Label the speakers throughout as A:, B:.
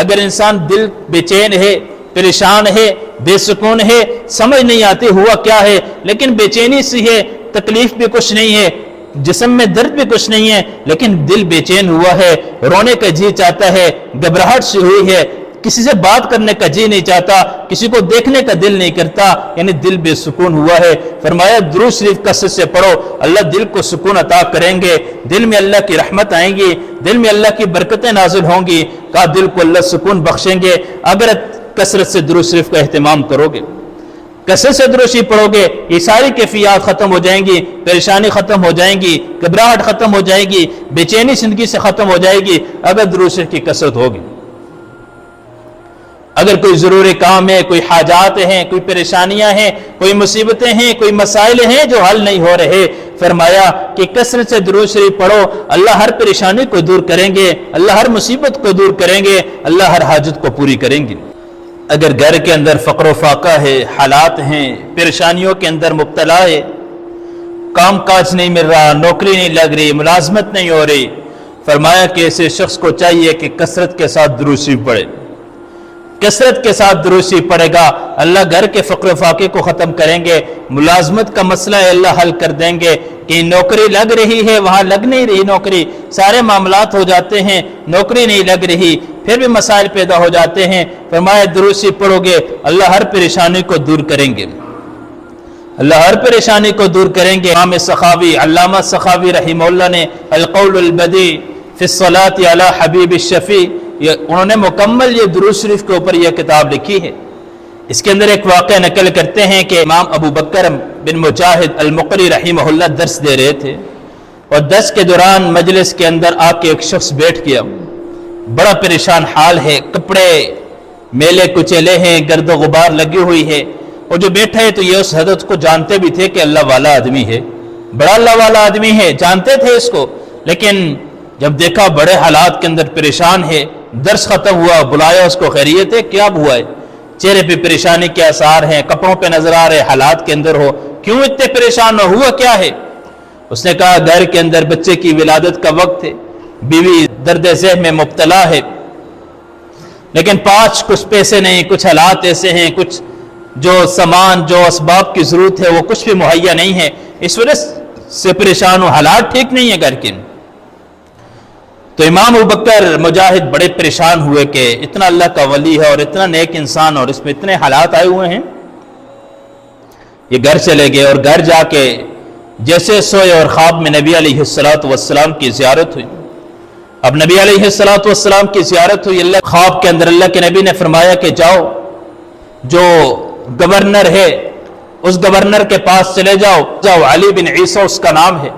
A: اگر انسان دل بے چین ہے، پریشان ہے، بے سکون ہے، سمجھ نہیں آتی ہوا کیا ہے، لیکن بے چینی سی ہے، تکلیف بھی کچھ نہیں ہے، جسم میں درد بھی کچھ نہیں ہے، لیکن دل بے چین ہوا ہے، رونے کا جی چاہتا ہے، گھبراہٹ سی ہوئی ہے، کسی سے بات کرنے کا جی نہیں چاہتا، کسی کو دیکھنے کا دل نہیں کرتا، یعنی دل بے سکون ہوا ہے، فرمایا درود شریف کثرت سے پڑھو، اللہ دل کو سکون عطا کریں گے، دل میں اللہ کی رحمت آئیں گی، دل میں اللہ کی برکتیں نازل ہوں گی، کہا دل کو اللہ سکون بخشیں گے اگر کثرت سے درود شریف کا اہتمام کرو گے، کثرت سے درود شریف پڑھو گے، یہ ساری کیفیات ختم ہو جائیں گی، پریشانی ختم ہو جائیں گی، گھبراہٹ ختم ہو جائے گی، بے چینی زندگی سے ختم ہو جائے گی اگر درود شریف کی کثرت ہوگی۔ اگر کوئی ضروری کام ہے، کوئی حاجات ہیں، کوئی پریشانیاں ہیں، کوئی مصیبتیں ہیں، کوئی مسائل ہیں جو حل نہیں ہو رہے، فرمایا کہ کثرت سے درود شریف پڑھو، اللہ ہر پریشانی کو دور کریں گے، اللہ ہر مصیبت کو دور کریں گے، اللہ ہر حاجت کو پوری کریں گے۔ اگر گھر کے اندر فقر و فاقہ ہے، حالات ہیں، پریشانیوں کے اندر مبتلا ہے، کام کاج نہیں مل رہا، نوکری نہیں لگ رہی، ملازمت نہیں ہو رہی، فرمایا کہ ایسے شخص کو چاہیے کہ کثرت کے ساتھ درود شریف پڑھے، کثرت کے ساتھ درود شریف پڑھے گا، اللہ گھر کے فقر و فاقے کو ختم کریں گے، ملازمت کا مسئلہ ہے اللہ حل کر دیں گے، کہ نوکری لگ رہی ہے وہاں لگ نہیں رہی نوکری، سارے معاملات ہو جاتے ہیں، نوکری نہیں لگ رہی، پھر بھی مسائل پیدا ہو جاتے ہیں، فرمایا درود شریف پڑھو گے اللہ ہر پریشانی کو دور کریں گے، اللہ ہر پریشانی کو دور کریں گے۔ امام سخاوی، علامہ سخاوی رحمہ اللہ نے القول البدیع فی الصلاۃ علی حبیب الشفیع، انہوں نے مکمل یہ درود شریف کے اوپر یہ کتاب لکھی ہے۔ اس کے اندر ایک واقعہ نقل کرتے ہیں کہ امام ابو بکر بن مجاہد المقری رحمہ اللہ درس دے رہے تھے، اور درس کے دوران مجلس کے اندر آ کے ایک شخص بیٹھ گیا، بڑا پریشان حال ہے، کپڑے میلے کچیلے ہیں، گرد و غبار لگی ہوئی ہے، اور جو بیٹھا ہے تو یہ اس حضرت کو جانتے بھی تھے کہ اللہ والا آدمی ہے، بڑا اللہ والا آدمی ہے، جانتے تھے اس کو، لیکن جب دیکھا بڑے حالات کے اندر پریشان ہے، درس ختم ہوا، بلایا اس کو، خیریت ہے، کیا ہوا ہے؟ چہرے پہ پریشانی کے آثار ہیں، کپڑوں پہ نظر آ رہے حالات کے اندر ہو، کیوں اتنے پریشان ہو، ہوا کیا ہے؟ اس نے کہا گھر کے اندر بچے کی ولادت کا وقت ہے، بیوی درد ذہن میں مبتلا ہے، لیکن پاس کچھ پیسے نہیں، کچھ حالات ایسے ہیں، کچھ جو سامان جو اسباب کی ضرورت ہے وہ کچھ بھی مہیا نہیں ہے، اس وجہ سے پریشان ہو، حالات ٹھیک نہیں ہے گھر کے۔ تو امام ابوبکر مجاہد بڑے پریشان ہوئے کہ اتنا اللہ کا ولی ہے اور اتنا نیک انسان اور اس میں اتنے حالات آئے ہوئے ہیں، یہ گھر چلے گئے، اور گھر جا کے جیسے سوئے اور خواب میں نبی علیہ السلام کی زیارت ہوئی۔ اب نبی علیہ السلام کی زیارت ہوئی، اللہ خواب کے اندر اللہ کے نبی نے فرمایا کہ جاؤ، جو گورنر ہے اس گورنر کے پاس چلے جاؤ، علی بن عیسیٰ اس کا نام ہے،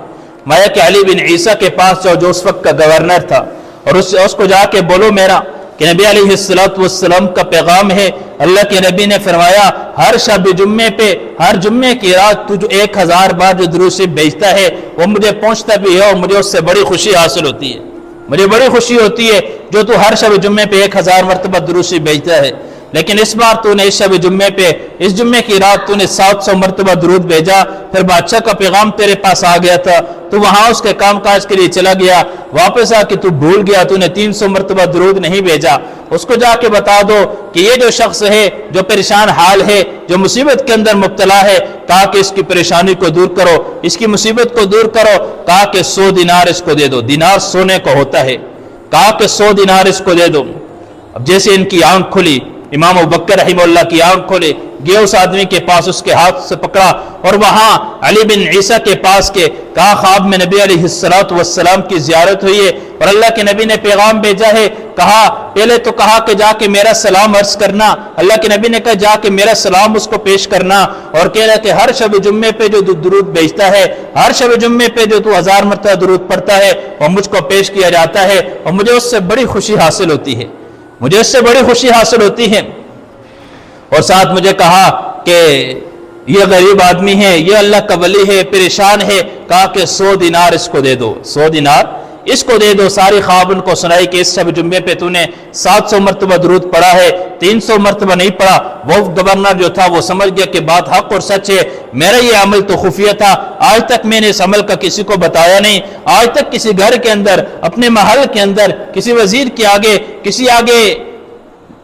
A: مایا کہ علی بن عیسیٰ کے پاس جاؤ جو اس وقت کا گورنر تھا، اور اس کو جا کے بولو میرا کہ نبی علیہ السلام کا پیغام ہے۔ اللہ کے نبی نے فرمایا ہر شب جمعے پہ، ہر جمعے کی رات تو جو 1000 بار جو درود شریف بھیجتا ہے وہ مجھے پہنچتا بھی ہے، اور مجھے اس سے بڑی خوشی حاصل ہوتی ہے، مجھے بڑی خوشی ہوتی ہے جو تو ہر شب جمعے پہ 1000 مرتبہ درود شریف بھیجتا ہے، لیکن اس بار تو نے اس شب جمعے پہ، اس جمعے کی رات تو نے 700 مرتبہ درود بھیجا، پھر بادشاہ کا پیغام تیرے پاس آ گیا تھا، تو وہاں اس کے کام کاج کے لیے چلا گیا، واپس آ کے تو بھول گیا، تو نے 300 مرتبہ درود نہیں بھیجا، اس کو جا کے بتا دو کہ یہ جو شخص ہے جو پریشان حال ہے، جو مصیبت کے اندر مبتلا ہے، کہا کہ اس کی پریشانی کو دور کرو، اس کی مصیبت کو دور کرو، کہا کہ 100 دینار اس کو دے دو، دینار سونے کو ہوتا ہے، کہا کہ 100 دینار اس کو دے دو۔ اب جیسے ان کی آنکھ کھلی، امام ابوبکر رحمہ اللہ کی آنکھ کھولے، گئے اس آدمی کے پاس، اس کے ہاتھ سے پکڑا، اور وہاں علی بن عیسیٰ کے پاس کے کہا خواب میں نبی علیہ السلام کی زیارت ہوئی ہے اور اللہ کے نبی نے پیغام بھیجا ہے، کہا پہلے تو کہا کہ جا کے میرا سلام عرض کرنا، اللہ کے نبی نے کہا جا کے میرا سلام اس کو پیش کرنا، اور کہہ رہا کہ ہر شب جمعے پہ جو درود بھیجتا ہے، ہر شب جمعے پہ جو تو 1000 مرتبہ درود پڑھتا ہے وہ مجھ کو پیش کیا جاتا ہے، اور مجھے اس سے بڑی خوشی حاصل ہوتی ہے، مجھے اس سے بڑی خوشی حاصل ہوتی ہے۔ اور ساتھ مجھے کہا کہ یہ غریب آدمی ہے، یہ اللہ کا ولی ہے، پریشان ہے، کہا کہ 100 دینار اس کو دے دو، 100 دینار اس کو دے دو۔ ساری خواب ان کو سنائی کہ اس شب جمعے پہ تو نے 700 مرتبہ درود پڑھا ہے، 300 مرتبہ نہیں پڑھا۔ وہ گورنر جو تھا وہ سمجھ گیا کہ بات حق اور سچ ہے، میرا یہ عمل تو خفیہ تھا، آج تک میں نے اس عمل کا کسی کو بتایا نہیں، آج تک کسی گھر کے اندر، اپنے محل کے اندر، کسی وزیر کے آگے، کسی آگے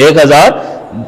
A: 1000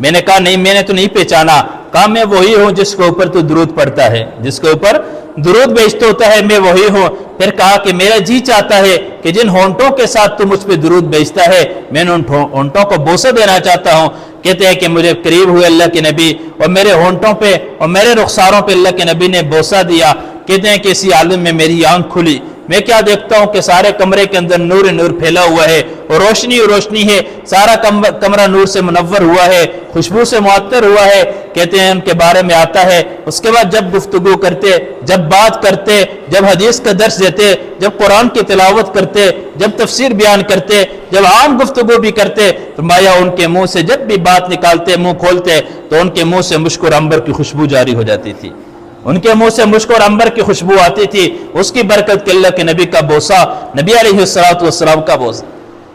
A: میں نے کہا نہیں میں نے تو نہیں پہچانا. کہا میں وہی ہوں جس کے اوپر تو درود پڑتا ہے, جس کے اوپر درود بیچتے ہوتا ہے, میں وہی ہوں. پھر کہا کہ میرا جی چاہتا ہے کہ جن ہونٹوں کے ساتھ تو مجھ پہ درود بیچتا ہے میں نے ان ہونٹوں کو بوسہ دینا چاہتا ہوں. کہتے ہیں کہ مجھے قریب ہوئے اللہ کے نبی اور میرے ہونٹوں پہ اور میرے رخساروں پہ اللہ کے نبی نے بوسہ دیا. کہتے ہیں کہ اسی عالم میں میری آنکھ کھلی, میں کیا دیکھتا ہوں کہ سارے کمرے کے اندر نور نور پھیلا ہوا ہے اور روشنی روشنی ہے, سارا کمرہ نور سے منور ہوا ہے, خوشبو سے معطر ہوا ہے. کہتے ہیں ان کے بارے میں آتا ہے. اس کے بعد جب گفتگو کرتے, جب بات کرتے, جب حدیث کا درس دیتے, جب قرآن کی تلاوت کرتے, جب تفسیر بیان کرتے, جب عام گفتگو بھی کرتے, فرمایا ان کے منہ سے جب بھی بات نکالتے, منہ کھولتے تو ان کے منہ سے مشک اور عنبر کی خوشبو جاری ہو جاتی تھی. ان کے منہ سے مشک اور عنبر کی خوشبو آتی تھی. اس کی برکت کے اللہ کے نبی کا بوسہ, نبی علیہ السلام کا بوسہ.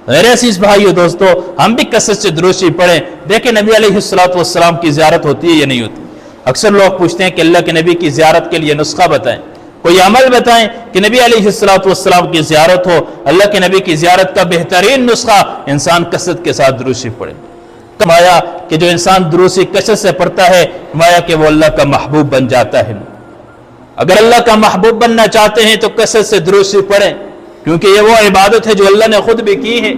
A: میرے عزیز بھائیو دوستو, ہم بھی کثرت سے درود شریف پڑھیں. دیکھیں نبی علیہ السلام کی زیارت ہوتی ہے یا نہیں ہوتی. اکثر لوگ پوچھتے ہیں کہ اللہ کے نبی کی زیارت کے لیے نسخہ بتائیں, کوئی عمل بتائیں کہ نبی علیہ السلام کی زیارت ہو. اللہ کے نبی کی زیارت کا بہترین نسخہ انسان کثرت کے ساتھ درود شریف پڑھے. فرمایا کہ جو انسان درود شریف کثرت سے پڑھتا ہے, فرمایا کہ وہ اللہ کا محبوب بن جاتا ہے. اگر اللہ کا محبوب بننا چاہتے ہیں تو کثرت سے درود شریف پڑھیں, کیونکہ یہ وہ عبادت ہے جو اللہ نے خود بھی کی ہے.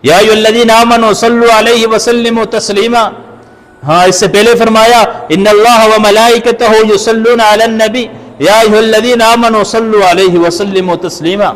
A: یا ایھا الذین آمنوا صلوا علیہ وسلموا تسلیما. ہاں اس سے پہلے فرمایا ان اللہ وملائکتہ یصلون علی النبی یا ایھا الذین آمنوا صلوا علیہ وسلموا تسلیما.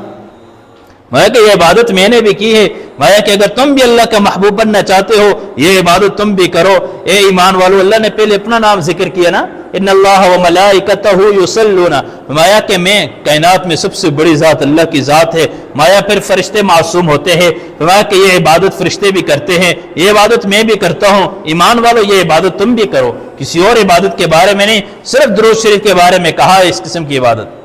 A: میں کہ یہ عبادت میں نے بھی کی ہے. میں کہ اگر تم بھی اللہ کا محبوب بننا چاہتے ہو یہ عبادت تم بھی کرو. اے ایمان والو, اللہ نے پہلے اپنا نام ذکر کیا نا, ان اللہ وملائکتہ یصلون. مایا کہ میں کائنات میں سب سے بڑی ذات اللہ کی ذات ہے. مایا پھر فرشتے معصوم ہوتے ہیں. مایا کہ یہ عبادت فرشتے بھی کرتے ہیں, یہ عبادت میں بھی کرتا ہوں. ایمان والو یہ عبادت تم بھی کرو, کسی اور عبادت کے بارے میں نہیں, صرف درود شریف کے بارے میں کہا ہے اس قسم کی عبادت.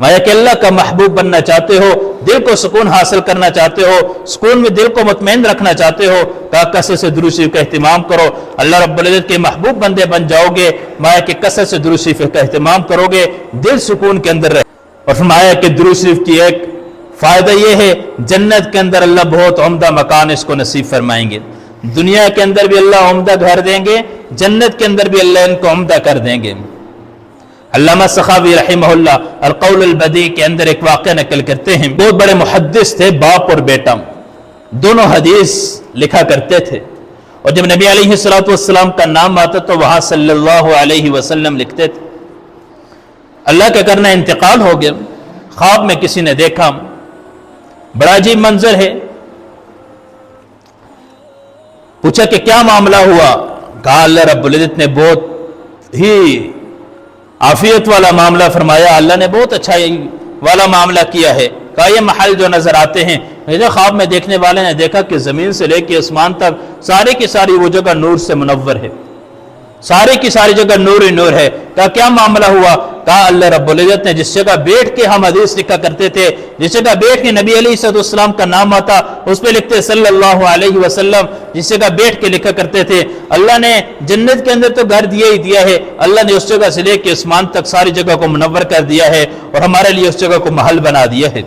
A: مایا کہ اللہ کا محبوب بننا چاہتے ہو, دل کو سکون حاصل کرنا چاہتے ہو, سکون میں دل کو مطمئن رکھنا چاہتے ہو, کثرت سے درود شریف کا اہتمام کرو. اللہ رب العزت کے محبوب بندے بن جاؤ گے. مایا کہ کثرت سے درود شریف کا اہتمام کرو گے, دل سکون کے اندر رہے. اور فرمایا کہ درود شریف کی ایک فائدہ یہ ہے, جنت کے اندر اللہ بہت عمدہ مکان اس کو نصیب فرمائیں گے. دنیا کے اندر بھی اللہ عمدہ گھر دیں گے, جنت کے اندر بھی اللہ ان کو عمدہ کر دیں گے. علامہ سخاوی رحمہ اللہ القول البدیع کے اندر ایک واقعہ نقل کرتے ہیں. بہت بڑے محدث تھے, باپ اور بیٹا دونوں حدیث لکھا کرتے تھے. اور جب نبی علیہ السلام کا نام آتا تو وہاں صلی اللہ علیہ وسلم لکھتے تھے. اللہ کا کرنا انتقال ہو گیا. خواب میں کسی نے دیکھا, بڑا عجیب منظر ہے. پوچھا کہ کیا معاملہ ہوا؟ کہا اللہ رب العزت نے بہت ہی عافیت والا معاملہ فرمایا, اللہ نے بہت اچھا والا معاملہ کیا ہے. کہا یہ محل جو نظر آتے ہیں, خواب میں دیکھنے والے نے دیکھا کہ زمین سے لے کے آسمان تک سارے کی ساری وہ جگہ نور سے منور ہے, سارے کی ساری جگہ نور ہی نور ہے. کہا کیا معاملہ ہوا؟ کہا اللہ رب العزت نے جس جگہ بیٹھ کے ہم حدیث لکھا کرتے تھے, جس جگہ بیٹھ کے نبی علیہ السلام کا نام آتا اس پہ لکھتے صلی اللہ علیہ وسلم, جس جگہ بیٹھ کے لکھا کرتے تھے, اللہ نے جنت کے اندر تو گھر دیا ہی دیا ہے, اللہ نے اس جگہ سے لے کے آسمان تک ساری جگہ کو منور کر دیا ہے اور ہمارے لیے اس جگہ کو محل بنا دیا ہے.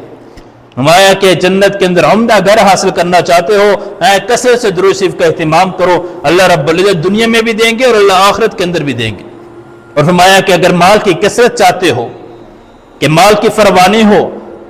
A: نمایا کہ جنت کے اندر عمدہ گھر حاصل کرنا چاہتے ہو, کثرت سے درود شریف کا اہتمام کرو. اللہ رب العزت دنیا میں بھی دیں گے اور اللہ آخرت کے اندر بھی دیں گے. اور فرمایا کہ اگر مال کی کثرت چاہتے ہو, کہ مال کی فراوانی ہو,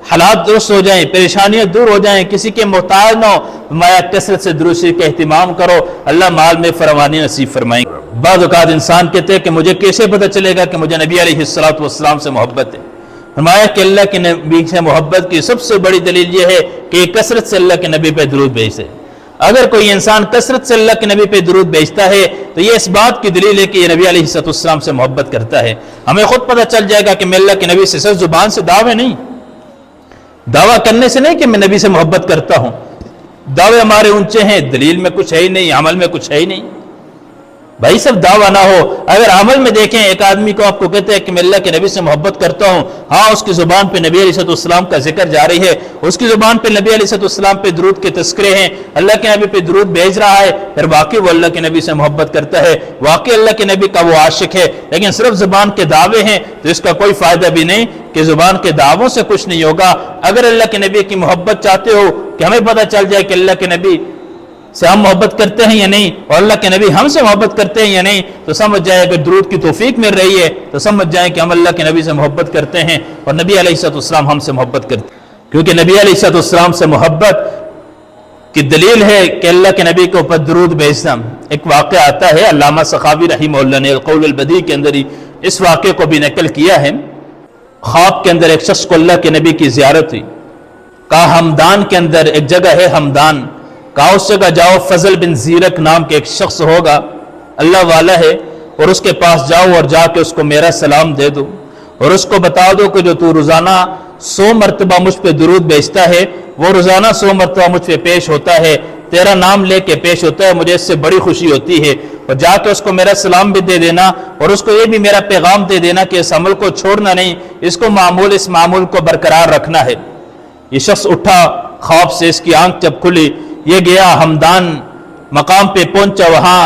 A: حالات درست ہو جائیں, پریشانیاں دور ہو جائیں, کسی کے محتاج نہ ہو, فرمایا کثرت سے درود شریف کا اہتمام کرو, اللہ مال میں فراوانی نصیب فرمائیں گے. بعض اوقات انسان کہتے ہیں کہ مجھے کیسے پتہ چلے گا کہ مجھے نبی علیہ السلام سے محبت ہے؟ فرمایا کہ اللہ کے نبی سے محبت کی سب سے بڑی دلیل یہ ہے کہ کثرت سے اللہ کے نبی پہ درود بھیجے. اگر کوئی انسان کثرت سے اللہ کے نبی پہ درود بھیجتا ہے تو یہ اس بات کی دلیل ہے کہ یہ نبی علیہ السلام سے محبت کرتا ہے. ہمیں خود پتہ چل جائے گا کہ میں اللہ کے نبی سے صرف زبان سے دعوے نہیں, دعویٰ کرنے سے نہیں کہ میں نبی سے محبت کرتا ہوں. دعوے ہمارے اونچے ہیں, دلیل میں کچھ ہے ہی نہیں, عمل میں کچھ ہے ہی نہیں. بھائی سب دعویٰ نہ ہو. اگر عمل میں دیکھیں, ایک آدمی کو آپ کو کہتے ہیں کہ میں اللہ کے نبی سے محبت کرتا ہوں, ہاں اس کی زبان پہ نبی علیہ السلام کا ذکر جاری ہے, اس کی زبان پہ نبی علیہ السلام پہ درود کے تذکرے ہیں, اللہ کے نبی پہ درود بھیج رہا ہے, پھر واقعی وہ اللہ کے نبی سے محبت کرتا ہے, واقعی اللہ کے نبی کا وہ عاشق ہے. لیکن صرف زبان کے دعوے ہیں تو اس کا کوئی فائدہ بھی نہیں, کہ زبان کے دعووں سے کچھ نہیں ہوگا. اگر اللہ کے نبی کی محبت چاہتے ہو کہ ہمیں پتہ چل جائے کہ اللہ کے نبی سے ہم محبت کرتے ہیں یا نہیں اور اللہ کے نبی ہم سے محبت کرتے ہیں یا نہیں، تو سمجھ جائے اگر درود کی توفیق مل رہی ہے تو سمجھ جائیں کہ ہم اللہ کے نبی سے محبت کرتے ہیں اور نبی علیہ السلام ہم سے محبت کرتے ہیں، کیونکہ نبی علیہ السلام سے محبت کی دلیل ہے کہ اللہ کے نبی کے اوپر درود بھیجنا۔ ایک واقعہ آتا ہے، علامہ سخاوی رحمہ اللہ نے القول البدیع کے اندر ہی اس واقعے کو بھی نقل کیا ہے۔ خواب کے اندر ایک شخص کو اللہ کے نبی کی زیارت ہوئی، کہا ہمدان کے اندر ایک جگہ ہے ہمدان، کہا اس جگہ جاؤ، فضل بن زیرک نام کے ایک شخص ہوگا، اللہ والا ہے، اور اس کے پاس جاؤ اور جا کے اس کو میرا سلام دے دو اور اس کو بتا دو کہ جو تو روزانہ 100 مرتبہ مجھ پہ درود بھیجتا ہے وہ روزانہ 100 مرتبہ مجھ پہ پیش ہوتا ہے، تیرا نام لے کے پیش ہوتا ہے، مجھے اس سے بڑی خوشی ہوتی ہے، اور جا کے اس کو میرا سلام بھی دے دینا اور اس کو یہ بھی میرا پیغام دے دینا کہ اس عمل کو چھوڑنا نہیں، اس معمول کو برقرار رکھنا ہے۔ یہ شخص اٹھا خواب سے، اس کی آنکھ جب کھلی، یہ گیا ہمدان مقام پہ پہنچا، وہاں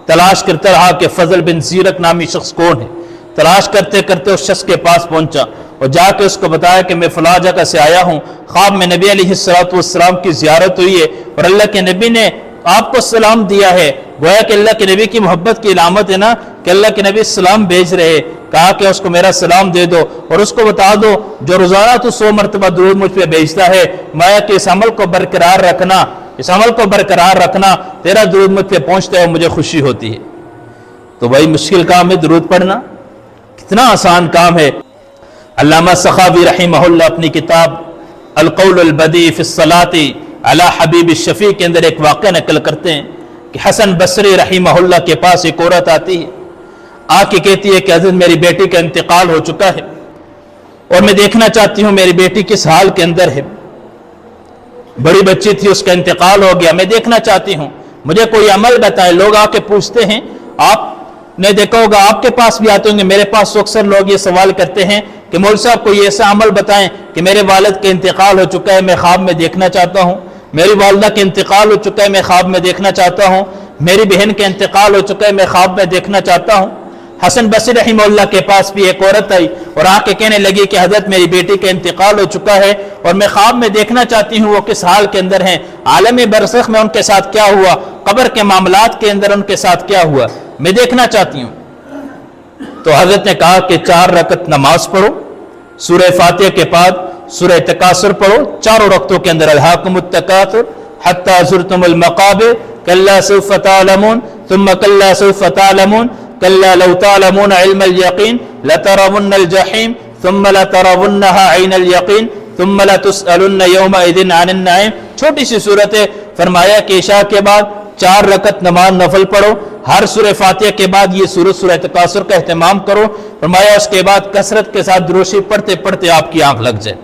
A: تلاش کرتا رہا کہ فضل بن زیرک نامی شخص کون ہے، تلاش کرتے کرتے اس شخص کے پاس پہنچا اور جا کے اس کو بتایا کہ میں فلاں جگہ سے آیا ہوں، خواب میں نبی علیہ السلام کی زیارت ہوئی ہے اور اللہ کے نبی نے آپ کو سلام دیا ہے، گویا کہ اللہ کے نبی کی محبت کی علامت ہے نا کہ اللہ کے نبی سلام بھیج رہے، کہا کہ اس کو میرا سلام دے دو اور اس کو بتا دو جو روزانہ تو 100 مرتبہ درود مجھ پہ بھیجتا ہے، میں کہ اس عمل کو برقرار رکھنا، تیرا درود مجھ پہ پہنچتا ہے اور مجھے خوشی ہوتی ہے۔ تو بھائی مشکل کام ہے درود پڑھنا، کتنا آسان کام ہے۔ علامہ سخاوی رحمہ اللہ اپنی کتاب القول البدیع فی الصلاۃ علی حبیب الشفیع کے اندر ایک واقعہ نقل کرتے ہیں کہ حسن بصری رحمہ اللہ کے پاس ایک عورت آتی ہے، آ کے کہتی ہے کہ حضرت میری بیٹی کا انتقال ہو چکا ہے اور میں دیکھنا چاہتی ہوں میری بیٹی کس حال کے اندر ہے، بڑی بچی تھی اس کا انتقال ہو گیا، میں دیکھنا چاہتی ہوں، مجھے کوئی عمل بتائے۔ لوگ آ کے پوچھتے ہیں، آپ نے دیکھا ہوگا آپ کے پاس بھی آتے ہوں گے، میرے پاس اکثر لوگ یہ سوال کرتے ہیں کہ مول صاحب کوئی ایسا عمل بتائیں کہ میرے والد کا انتقال ہو چکا ہے، میں خواب میں دیکھنا چاہتا ہوں، میری والدہ کا انتقال ہو چکا ہے، میں خواب میں دیکھنا چاہتا ہوں، میری بہن کا انتقال ہو چکا ہے، میں خواب میں دیکھنا چاہتا ہوں۔ حسن بصری رحمہ اللہ کے پاس بھی ایک عورت آئی اور آ کے کہنے لگی کہ حضرت میری بیٹی کا انتقال ہو چکا ہے اور میں خواب میں دیکھنا چاہتی ہوں وہ کس حال کے اندر ہیں، عالم برزخ میں ان کے ساتھ کیا ہوا، قبر کے معاملات کے اندر ان کے ساتھ کیا ہوا، میں دیکھنا چاہتی ہوں۔ تو حضرت نے کہا کہ 4 رکعت نماز پڑھو، سورہ فاتحہ کے بعد سورہ تکاثر پڑھو، 4 رکعتوں کے اندر الہاکم التکاثر حتی زرتم المقابر کلا سوف تعلمون ثم کلا سوف تعلمون کلا لو تعلمون علم الیقین لترون الجحیم ثم لترونها عین الیقین ثم لتسألن یومئذ عن النعیم۔ چھوٹی سی صورت ہے، فرمایا کہ عشاء کے بعد 4 رکعت نماز نفل پڑھو، ہر سورہ فاتحہ کے بعد یہ سورہ تکاثر کا اہتمام کرو، فرمایا اس کے بعد کثرت کے ساتھ دروشی پڑھتے پڑھتے آپ کی آنکھ لگ جائے،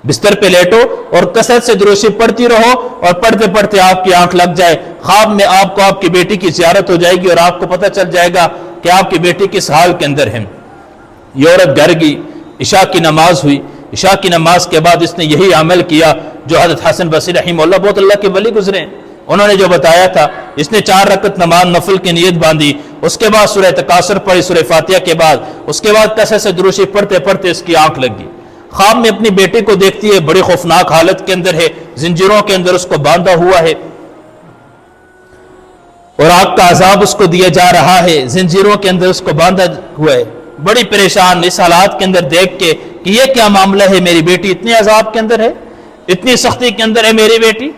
A: بستر پہ لیٹو اور کثرت سے دروشی پڑھتی رہو اور پڑھتے پڑھتے آپ کی آنکھ لگ جائے، خواب میں آپ کو آپ کی بیٹی کی زیارت ہو جائے گی اور آپ کو پتہ چل جائے گا کہ آپ کی بیٹی کس حال کے اندر ہے۔ یہ عورت گھر گئی، عشاء کی نماز ہوئی، عشاء کی نماز کے بعد اس نے یہی عمل کیا جو حضرت حسن بصری رحمہ اللہ، بہت اللہ کے ولی گزرے ہیں، انہوں نے جو بتایا تھا، اس نے 4 رکعت نماز نفل کی نیت باندھی، اس کے بعد سورہ تکاثر پڑھی سورہ فاتحہ کے بعد، اس کے بعد کثرت سے دروشی پڑھتے پڑھتے اس کی آنکھ لگ گئی، خواب میں اپنی بیٹی کو دیکھتی ہے، بڑی خوفناک حالت کے اندر ہے، زنجیروں کے اندر اس کو باندھا ہوا ہے اور آگ کا عذاب اس کو دیا جا رہا ہے، زنجیروں کے اندر اس کو باندھا ہوا ہے، بڑی پریشان اس حالات کے اندر دیکھ کے کہ یہ کیا معاملہ ہے، میری بیٹی اتنے عذاب کے اندر ہے، اتنی سختی کے اندر ہے میری بیٹی،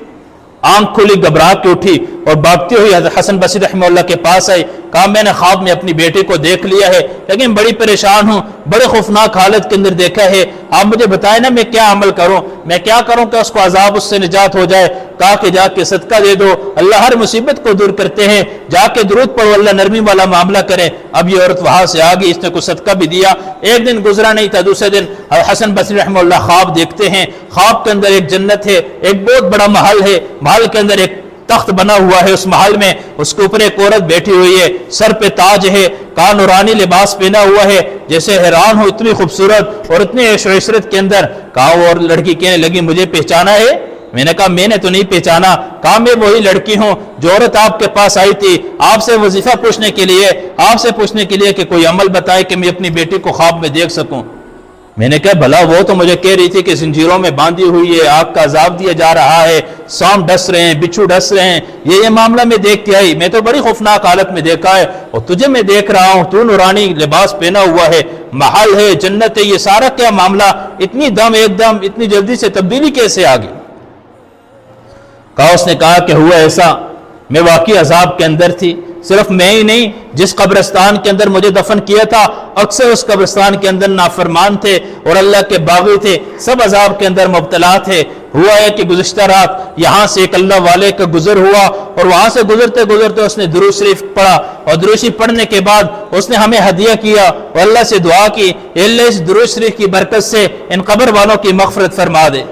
A: آنکھ کھلی، گھبرا کے اٹھی اور بھاگتی ہوئی حضرت حسن بصری رحمہ اللہ کے پاس آئی، کہا میں نے خواب میں اپنی بیٹی کو دیکھ لیا ہے لیکن بڑی پریشان ہوں، بڑے خوفناک حالت کے اندر دیکھا ہے، آپ مجھے بتائیں نا میں کیا عمل کروں، میں کیا کروں کہ اس کو عذاب اس سے نجات ہو جائے، کہا کہ جا کے صدقہ دے دو، اللہ ہر مصیبت کو دور کرتے ہیں، جا کے درود پڑھو، اللہ نرمی والا معاملہ کرے۔ اب یہ عورت وہاں سے آ گئی، اس نے کچھ صدقہ بھی دیا، ایک دن گزرا نہیں تھا، دوسرے دن حسن بصری رحمہ اللہ خواب دیکھتے ہیں، خواب کے اندر ایک جنت ہے، ایک بہت بڑا محل ہے، محل کے اندر ایک تخت بنا ہوا ہے، اس محل میں اس کے اوپر ایک عورت بیٹھی ہوئی ہے، سر پہ تاج ہے، کان نورانی لباس پہنا ہوا ہے، جیسے حیران ہو اتنی خوبصورت اور اتنی عیش و عشرت کے اندر، کہا اور لڑکی کہنے لگی مجھے پہچانا ہے؟ میں نے کہا میں نے تو نہیں پہچانا، کہا میں وہی لڑکی ہوں جو عورت آپ کے پاس آئی تھی آپ سے وظیفہ پوچھنے کے لیے، آپ سے پوچھنے کے لیے کہ کوئی عمل بتائے کہ میں اپنی بیٹی کو خواب میں دیکھ سکوں۔ میں نے کہا بھلا وہ تو مجھے کہہ رہی تھی کہ زنجیروں میں باندھی ہوئی ہے، آگ کا عذاب دیا جا رہا ہے، سانپ ڈس رہے ہیں، بچھو ڈس رہے ہیں، یہ معاملہ میں دیکھ کے آئی، میں تو بڑی خوفناک حالت میں دیکھا ہے، اور تجھے میں دیکھ رہا ہوں تو نورانی لباس پہنا ہوا ہے، محل ہے، جنت ہے، یہ سارا کیا معاملہ، اتنی ایک دم اتنی جلدی سے تبدیلی کیسے آ گئی؟ کہا اس نے کہا کہ ہوا ایسا، میں واقعی عذاب کے اندر تھی، صرف میں ہی نہیں، جس قبرستان کے اندر مجھے دفن کیا تھا اکثر اس قبرستان کے اندر نافرمان تھے اور اللہ کے باغی تھے، سب عذاب کے اندر مبتلا تھے۔ ہوا ہے کہ گزشتہ رات یہاں سے ایک اللہ والے کا گزر ہوا اور وہاں سے گزرتے گزرتے اس نے درود شریف پڑھا، اور درود شریف پڑھنے کے بعد اس نے ہمیں ہدیہ کیا اور اللہ سے دعا کی، اے اللہ اس درود شریف کی برکت سے ان قبر والوں کی مغفرت فرما دے۔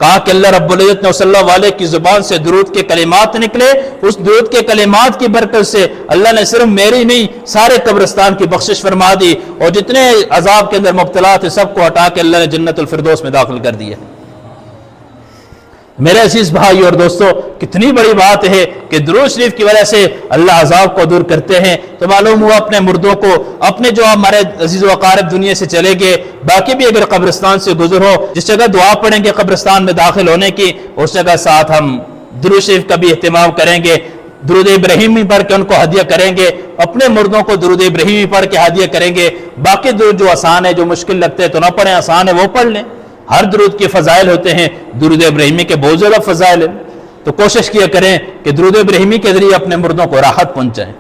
A: کہا کہ اللہ رب العزت نے صلی اللہ علیہ کی زبان سے درود کے کلمات نکلے، اس درود کے کلمات کی برکت سے اللہ نے صرف میری نہیں سارے قبرستان کی بخشش فرما دی، اور جتنے عذاب کے اندر مبتلا تھے سب کو ہٹا کے اللہ نے جنت الفردوس میں داخل کر دیا۔ میرے عزیز بھائی اور دوستو، کتنی بڑی بات ہے کہ درود شریف کی وجہ سے اللہ عذاب کو دور کرتے ہیں۔ تو معلوم ہوا اپنے مردوں کو، اپنے جو ہمارے عزیز و اقارب دنیا سے چلے گئے، باقی بھی اگر قبرستان سے گزر ہو، جس جگہ دعا پڑھیں گے قبرستان میں داخل ہونے کی، اس جگہ ساتھ ہم درود شریف کا بھی اہتمام کریں گے، درود ابراہیمی پڑھ کے ان کو ہدیہ کریں گے، اپنے مردوں کو درود ابراہیمی پڑھ کے ہدیہ کریں گے۔ باقی درود جو آسان ہے، جو مشکل لگتے ہیں تو نہ پڑھیں، آسان ہے وہ پڑھ لیں۔ ہر درود کے فضائل ہوتے ہیں، درود ابراہیمی کے بہت زیادہ فضائل ہیں، تو کوشش کیا کریں کہ درود ابراہیمی کے ذریعے اپنے مردوں کو راحت پہنچائیں۔